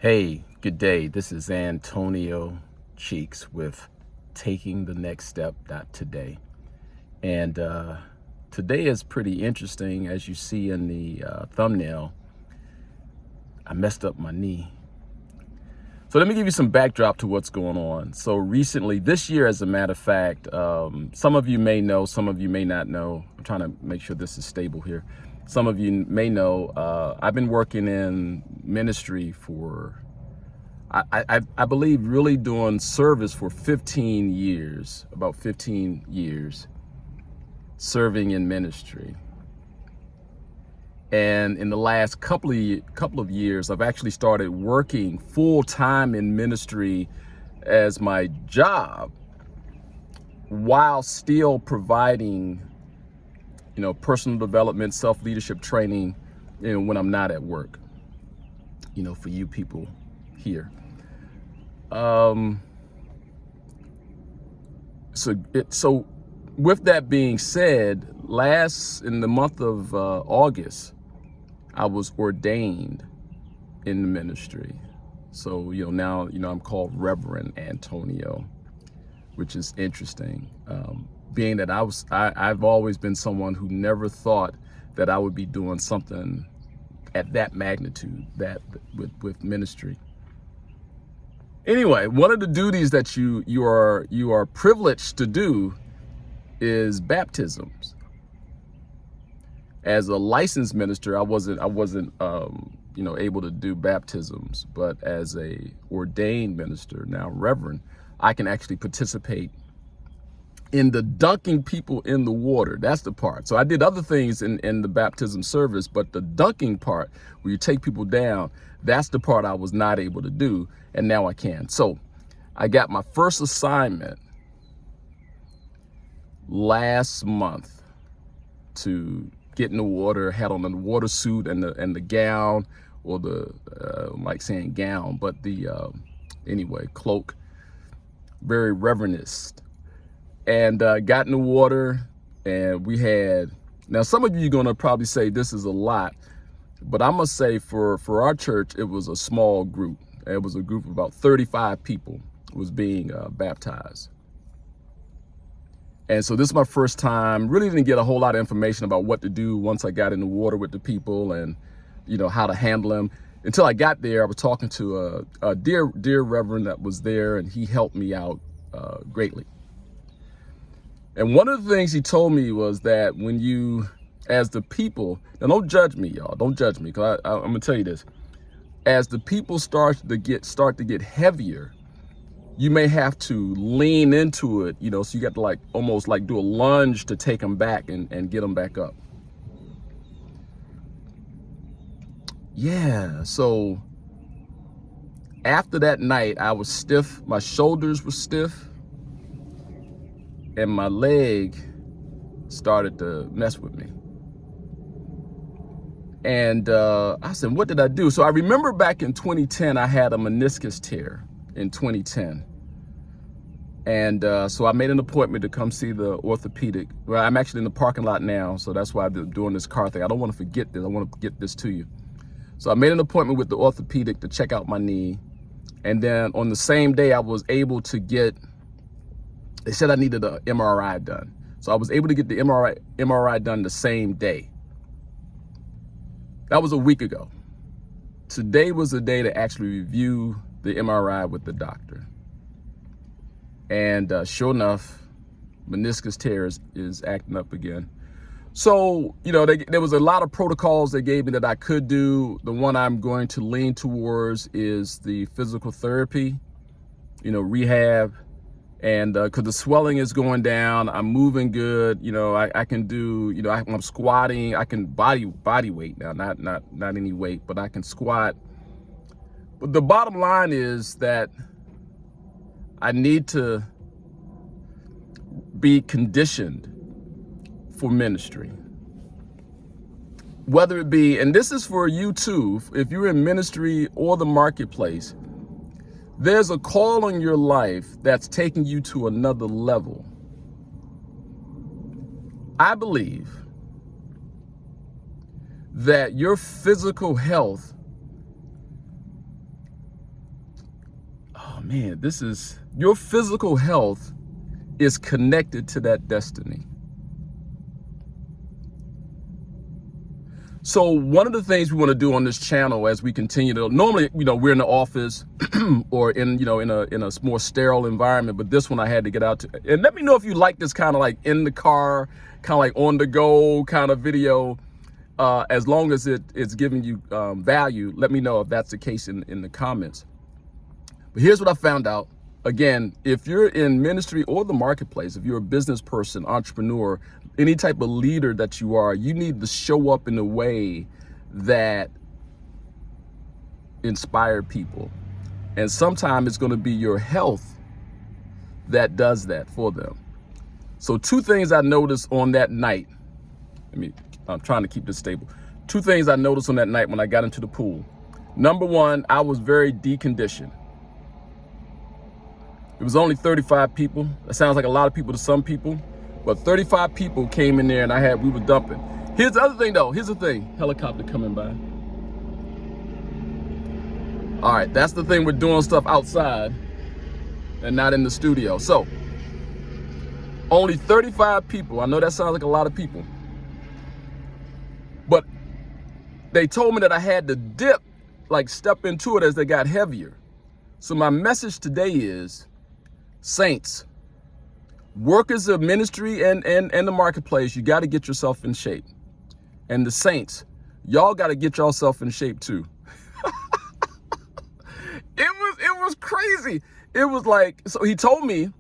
Hey, good day. This is Antonio Cheeks with Taking the Next Step today. And today is pretty interesting. As you see in the thumbnail, I messed up my knee. So let me give you some backdrop to what's going on. So recently, this year, as a matter of fact, some of you may know, some of you may not know. I'm trying to make sure this is stable here. Some of you may know, I've been working in ministry for, I believe, really doing service for 15 years, about 15 years, serving in ministry. And in the last couple of years, I've actually started working full time in ministry as my job, while still providing, personal development, self-leadership training, when I'm not at work, for you people here. So with that being said, in the month of August, I was ordained in the ministry. So, now, I'm called Reverend Antonio, which is interesting. Being that I've always been someone who never thought that I would be doing something at that magnitude, that with ministry. Anyway, one of the duties that you are privileged to do is baptisms. As a licensed minister, I wasn't able to do baptisms, but as a ordained minister, now reverend, I can actually participate in the dunking people in the water. That's the part. So I did other things in the baptism service, but the dunking part, where you take people down, that's the part I was not able to do, and now I can. So I got my first assignment last month to get in the water, had on the water suit and the gown, or the like saying gown, but the anyway, cloak, very reverendist, and got in the water. And we had, now some of you are gonna probably say this is a lot, but I must say for our church, it was a small group. It was a group of about 35 people was being baptized. And so this is my first time. Really didn't get a whole lot of information about what to do once I got in the water with the people, and how to handle them. Until I got there, I was talking to a dear reverend that was there, and he helped me out greatly. And one of the things he told me was that when you, as the people, now don't judge me, y'all. Don't judge me, because I'm gonna tell you this. As the people start to get heavier, you may have to lean into it, so you got to almost do a lunge to take them back and get them back up. Yeah, so after that night, I was stiff, my shoulders were stiff, and my leg started to mess with me. And I said, what did I do? So I remember back in 2010, I had a meniscus tear in 2010. And so I made an appointment to come see the orthopedic. Well, I'm actually in the parking lot now, so that's why I'm doing this car thing. I don't want to forget this. I want to get this to you. So I made an appointment with the orthopedic to check out my knee. And then on the same day, I was able to they said I needed an MRI done. So I was able to get the MRI done the same day. That was a week ago. Today was the day to actually review the MRI with the doctor. And sure enough, meniscus tear is acting up again. So, there was a lot of protocols they gave me that I could do. The one I'm going to lean towards is the physical therapy, rehab. And because the swelling is going down, I'm moving good. I can do, I'm squatting. I can body weight now, not any weight, but I can squat. But the bottom line is that I need to be conditioned for ministry. Whether it be, and this is for you too, if you're in ministry or the marketplace, there's a call on your life that's taking you to another level. I believe that your physical health man, this is, your physical health is connected to that destiny. So one of the things we want to do on this channel as we continue to, normally, we're in the office or in a more sterile environment, but this one I had to get out to. And let me know if you like this kind of like in the car, kind of like on the go kind of video. As long as it's giving you value, let me know if that's the case in the comments. But here's what I found out. Again, if you're in ministry or the marketplace, if you're a business person, entrepreneur, any type of leader that you are, you need to show up in a way that inspire people. And sometimes it's going to be your health that does that for them. So 2 things I noticed on that night. I'm trying to keep this stable. 2 things I noticed on that night when I got into the pool. Number 1, I was very deconditioned. It was only 35 people. That sounds like a lot of people to some people, but 35 people came in there and we were dumping. Here's the other thing though. Here's the thing. Helicopter coming by. All right, that's the thing. We're doing stuff outside and not in the studio. So only 35 people. I know that sounds like a lot of people, but they told me that I had to dip, like step into it as they got heavier. So my message today is, saints, workers of ministry and the marketplace, you got to get yourself in shape. And the saints, y'all got to get yourself in shape too. It was crazy. It was like, so he told me,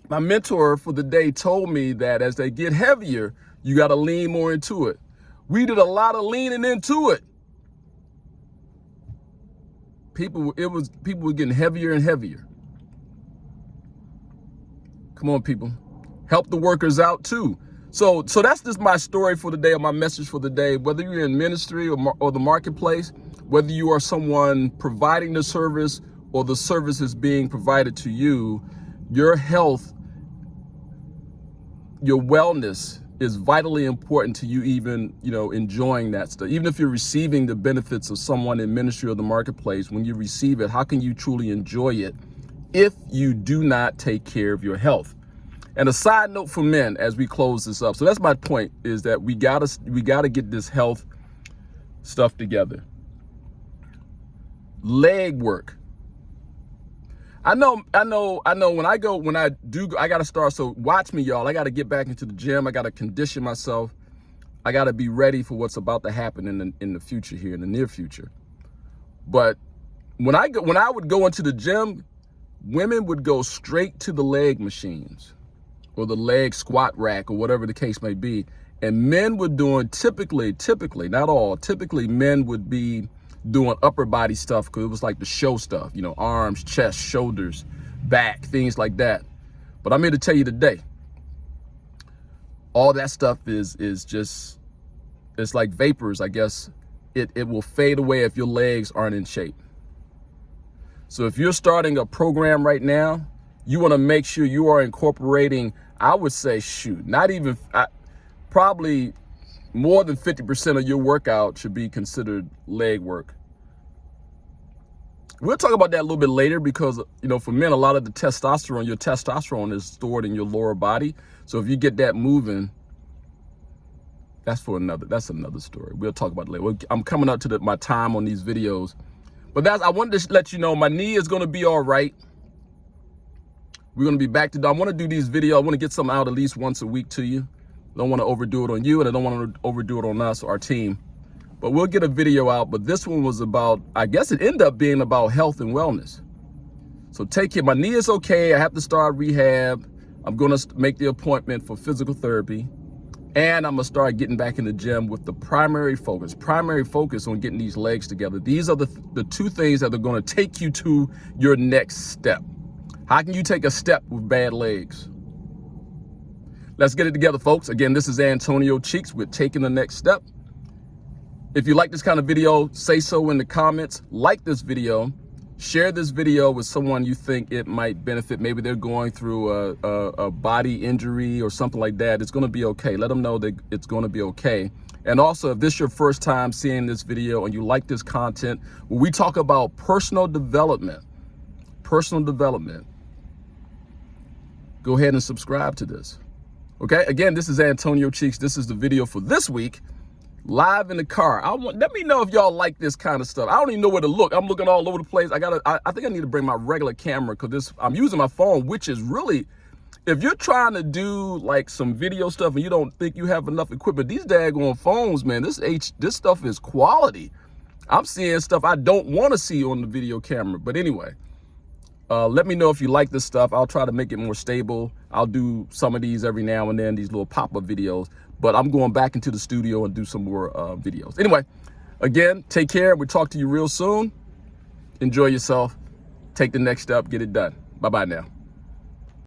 my mentor for the day told me that as they get heavier, you got to lean more into it. We did a lot of leaning into it. People were getting heavier and heavier. Come on, people. Help the workers out too. So that's just my story for the day, or my message for the day. Whether you're in ministry or the marketplace, whether you are someone providing the service or the service is being provided to you, your health, your wellness is vitally important to you, even, enjoying that stuff. Even if you're receiving the benefits of someone in ministry or the marketplace, when you receive it, how can you truly enjoy it if you do not take care of your health? And a side note for men as we close this up. So that's my point, is that we gotta get this health stuff together. Leg work. I know when I gotta start. So watch me, y'all. I gotta get back into the gym. I gotta condition myself. I gotta be ready for what's about to happen in the future here, in the near future. But when I would go into the gym, women would go straight to the leg machines or the leg squat rack or whatever the case may be. And men were doing typically, not all, typically men would be doing upper body stuff, because it was like the show stuff, arms, chest, shoulders, back, things like that. But I'm here to tell you today, all that stuff is just, it's like vapors, I guess. It will fade away if your legs aren't in shape. So if you're starting a program right now, you want to make sure you are incorporating, I would say, probably more than 50% of your workout should be considered leg work. We'll talk about that a little bit later, because, for men, a lot of your testosterone is stored in your lower body. So if you get that moving, that's another story. We'll talk about it later. I'm coming up to my time on these videos. But I wanted to let you know my knee is going to be all right. We're going to be back to, I want to do these videos. I want to get something out at least once a week to you. I don't want to overdo it on you, and I don't want to overdo it on us, our team. But we'll get a video out. But this one was about, I guess it ended up being about health and wellness. So take care. My knee is okay. I have to start rehab. I'm going to make the appointment for physical therapy. And I'm going to start getting back in the gym with the primary focus on getting these legs together. These are the 2 things that are going to take you to your next step. How can you take a step with bad legs? Let's get it together, folks. Again, this is Antonio Cheeks with Taking the Next Step. If you like this kind of video, say so in the comments. Like this video. Share this video with someone you think it might benefit. Maybe they're going through a body injury or something like that. It's going to be okay. Let them know that it's going to be okay. And also, if this is your first time seeing this video and you like this content, when we talk about personal development personal development, go ahead and subscribe to this. Okay, again, this is Antonio Cheeks. This is the video for this week, live in the car. Let me know if y'all like this kind of stuff. I don't even know where to look. I'm looking all over the place. I think I need to bring my regular camera because I'm using my phone, which is really, if you're trying to do like some video stuff and you don't think you have enough equipment, these daggone phones, man, this stuff is quality. I'm seeing stuff I don't want to see on the video camera. But anyway, let me know if you like this stuff. I'll try to make it more stable. I'll do some of these every now and then, these little pop-up videos. But I'm going back into the studio and do some more videos. Anyway, again, take care. We'll talk to you real soon. Enjoy yourself. Take the next step. Get it done. Bye-bye now.